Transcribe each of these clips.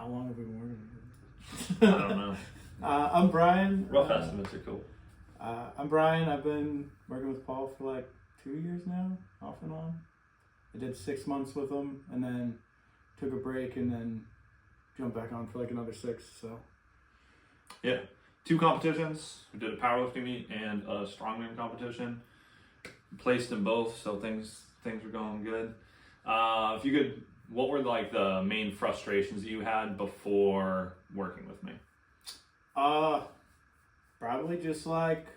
How long have we been working I don't know. I'm Brian. Rough estimates are cool. I'm Brian. I've been working with Paul for like 2 years now, off and on. I did 6 months with him and then took a break and then jumped back on for like another 6. So yeah, 2 competitions. We did a powerlifting meet and a strongman competition. Placed in both, so things were going good. If you could, what were like the main frustrations that you had before working with me? Probably just like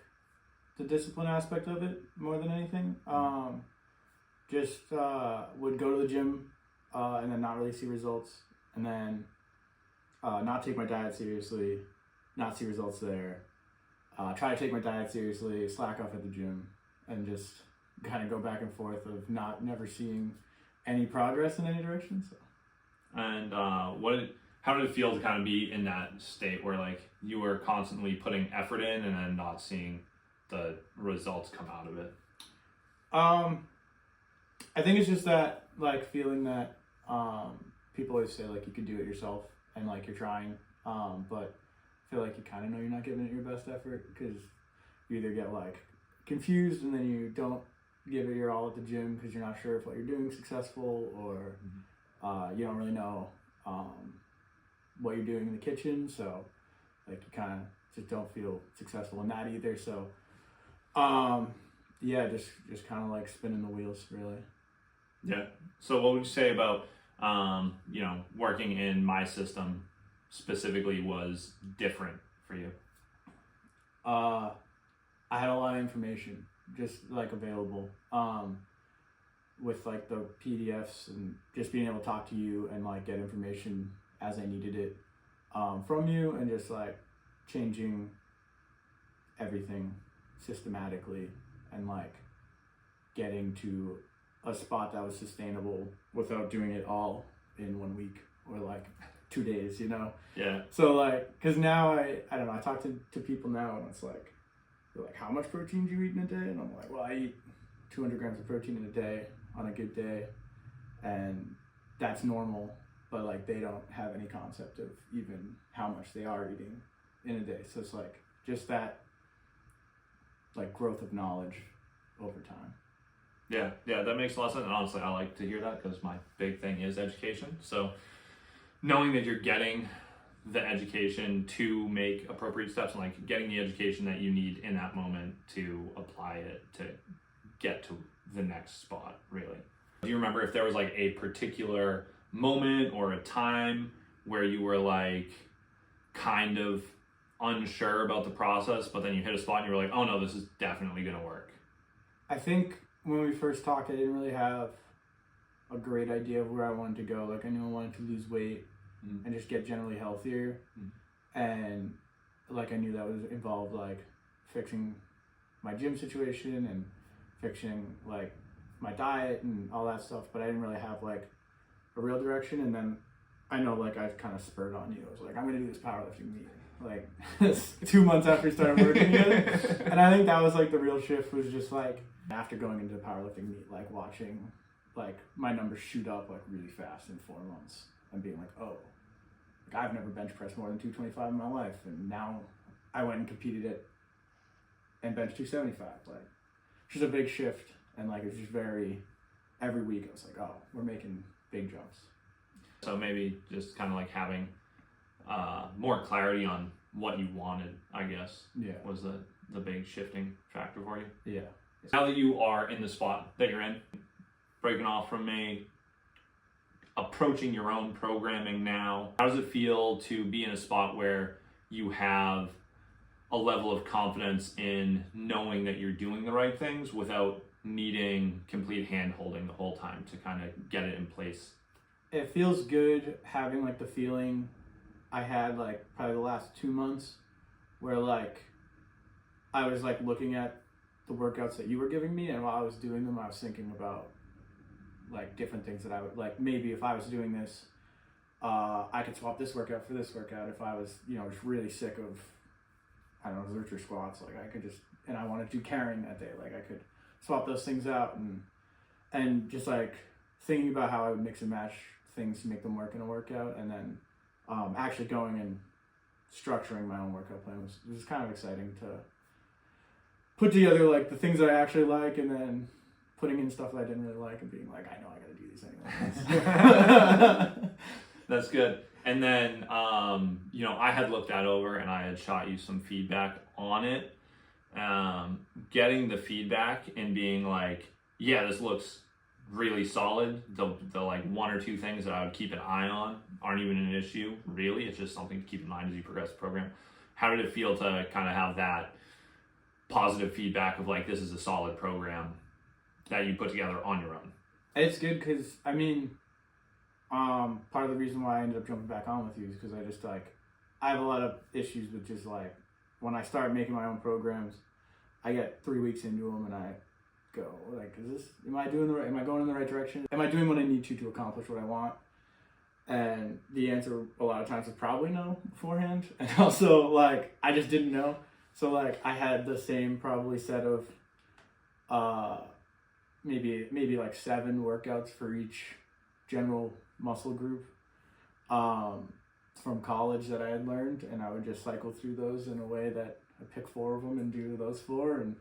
the discipline aspect of it more than anything. Just would go to the gym and then not really see results, and then not take my diet seriously, not see results there. Try to take my diet seriously, slack off at the gym, and just kind of go back and forth of never seeing any progress in any direction. So. And how did it feel to kind of be in that state where like you were constantly putting effort in and then not seeing the results come out of it? I think it's just that like feeling that people always say like you can do it yourself and like you're trying, but I feel like you kind of know you're not giving it your best effort because you either get like confused and then you don't give it your all at the gym because you're not sure if what you're doing is successful, or you don't really know what you're doing in the kitchen, so like you kind of just don't feel successful in that either. So yeah, just kind of like spinning the wheels really. Yeah. So what would you say about working in my system specifically was different for you? I had a lot of information just like available with like the PDFs and just being able to talk to you and like get information as I needed it from you, and just like changing everything systematically and like getting to a spot that was sustainable without doing it all in 1 week or like 2 days, you know? Yeah. So like, cause now I don't know, I talk to people now and it's like, they're like, how much protein do you eat in a day? And I'm like, well, I eat 200 grams of protein in a day on a good day, and that's normal. But like, they don't have any concept of even how much they are eating in a day. So it's like just that like growth of knowledge over time. Yeah, that makes a lot of sense. And honestly, I like to hear that because my big thing is education. So knowing that you're getting the education to make appropriate steps and like getting the education that you need in that moment to apply it to get to the next spot, really. Do you remember if there was like a particular moment or a time where you were like kind of unsure about the process, but then you hit a spot and you were like, oh no, this is definitely gonna work? I think when we first talked, I didn't really have a great idea of where I wanted to go. Like I knew I wanted to lose weight and just get generally healthier, and like I knew that was involved like fixing my gym situation and fixing like my diet and all that stuff, but I didn't really have like a real direction. And then I know like I kind of spurred on you. I was like, I'm gonna do this powerlifting meet like 2 months after we started working together. And I think that was like the real shift, was just like after going into the powerlifting meet, like watching like my numbers shoot up like really fast in 4 months and being like, oh, like I've never bench pressed more than 225 in my life, and now I went and competed it and bench 275. Like it's just a big shift, and like it's just every week I was like, oh, we're making big jumps. So maybe just kind of like having more clarity on what you wanted, I guess, was the big shifting factor for you. Yeah. Now that you are in the spot that you're in, breaking off from me, approaching your own programming now, how does it feel to be in a spot where you have a level of confidence in knowing that you're doing the right things without needing complete hand holding the whole time to kind of get it in place? It feels good having like the feeling I had like probably the last 2 months, where like I was like looking at the workouts that you were giving me, and while I was doing them I was thinking about like different things that I would like, maybe if I was doing this I could swap this workout for this workout. If I was just really sick of, I don't know, Zercher squats, like I could just, and I wanted to do carrying that day, like I could swap those things out, and just like thinking about how I would mix and match things to make them work in a workout, and then actually going and structuring my own workout plan was kind of exciting to put together like the things that I actually like, and then putting in stuff that I didn't really like and being like, I know I got to do these anyway. That's good. And then, I had looked that over and I had shot you some feedback on it. Getting the feedback and being like, yeah, this looks really solid. The like one or two things that I would keep an eye on aren't even an issue, really. It's just something to keep in mind as you progress the program. How did it feel to kind of have that positive feedback of like, this is a solid program that you put together on your own? It's good because, I mean, part of the reason why I ended up jumping back on with you is because I have a lot of issues with just like, when I start making my own programs, I get 3 weeks into them and I go like, am I going in the right direction? Am I doing what I need to accomplish what I want? And the answer a lot of times is probably no beforehand. And also like, I just didn't know. So like I had the same probably set of, maybe like 7 workouts for each general muscle group, from college that I had learned. And I would just cycle through those in a way that I pick 4 of them and do those 4. And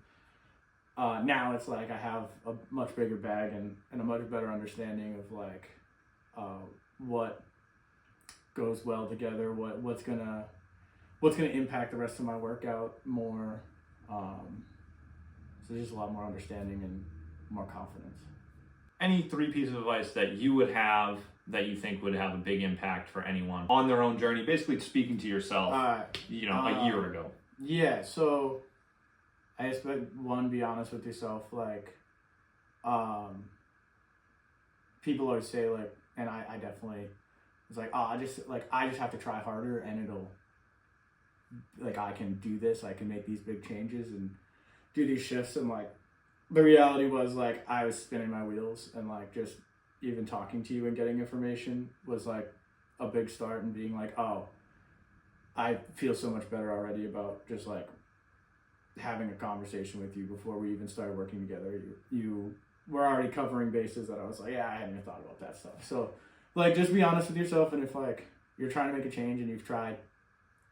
now it's like I have a much bigger bag and a much better understanding of like what goes well together, what's gonna impact the rest of my workout more. So just a lot more understanding and more confidence. Any 3 pieces of advice that you would have that you think would have a big impact for anyone on their own journey, basically speaking to yourself, a year ago? Yeah, so I guess, one, be honest with yourself. Like, people always say like, and I definitely was like, I just have to try harder and it'll, like, I can do this, I can make these big changes and do these shifts. And like, the reality was like, I was spinning my wheels, and like, just even talking to you and getting information was like a big start, and being like, oh, I feel so much better already about just like having a conversation with you before we even started working together. You were already covering bases that I was like, yeah, I hadn't even thought about that stuff. So like, just be honest with yourself. And if like you're trying to make a change and you've tried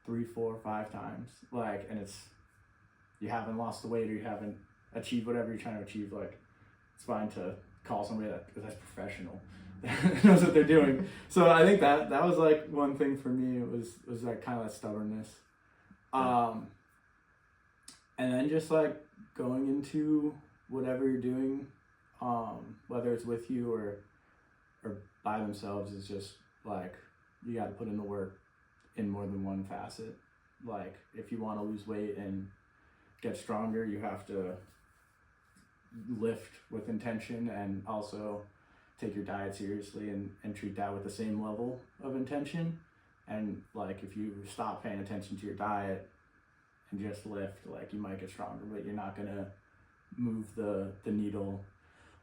3, 4, 5 times, like, and you haven't lost the weight or you haven't achieved whatever you're trying to achieve, like, it's fine to call somebody that's professional, knows what they're doing. So I think that was like one thing for me. It was like kind of that stubbornness. And then just like going into whatever you're doing, whether it's with you or by themselves, is just like, you got to put in the work in more than one facet. Like, if you want to lose weight and get stronger, you have to lift with intention, and also take your diet seriously and treat that with the same level of intention. And like, if you stop paying attention to your diet and just lift, like, you might get stronger, but you're not gonna move the needle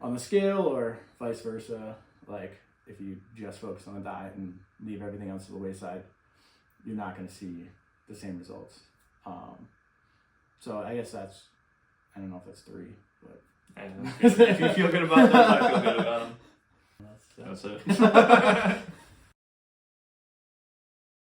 on the scale, or vice versa. Like, if you just focus on the diet and leave everything else to the wayside, you're not gonna see the same results. So I guess I don't know if that's 3, but if you feel good about those, I feel good about them. That's it.